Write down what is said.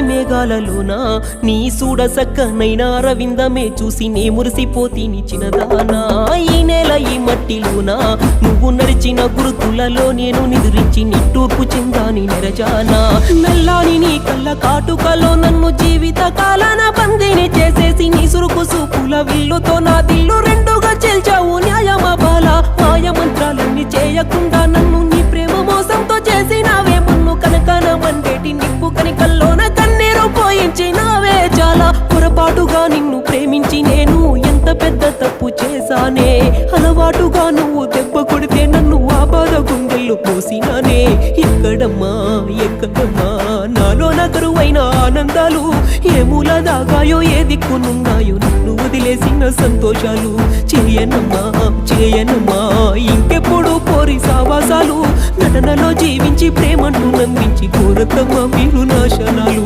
మేఘాలలోన నీ సూడ సక్కనైనా రవిందమే చూసి నే మురిసిపోతీని చిన్నదానా ఈ నేల ఈ మట్టిలోన నువ్వు నడిచిన గుర్తులలో నేను నిదురించి నిట్టూర్పు చెందాని నెరజానా మెల్లాని నీ కళ్ళ కాటుకలో నన్ను జీవిత కాలాన బందీని చేసేసి నీ సురుకు సూపుల విల్లుతో నా దిల్లు రెండుగా చెల్చావు న్యాయమా బాల మాయ మంత్రాలన్నీ చేయకుండా నన్ను నీ ప్రేమ మోసంతో చేసినావే మన్ను కనకన మండేటి నిప్పు కనికల్లోన కన్నీరు పోయించినావే చాలా పొరపాటుగా నిన్ను ప్రేమించి నేను ఎంత పెద్ద తప్పు చేశానే అలవాటుగా నువ్వు దెబ్బ కొడితే నన్ను ఆ బాధ గుండెల్లో పోసినానే ఎక్కడమ్మా నాలో నగరువైన ఆనందాలు ఏ మూల దాగాయో ఏ దిక్కునున్నాయో నన్ను వదిలేసిన సంతోషాలు చేయనమ్మా ఇంకెప్పుడు పోరి సావాసాలు నటనలో జీవించి ప్రేమను నమ్మించి కోరకమ్మ మీరు నాశనాలు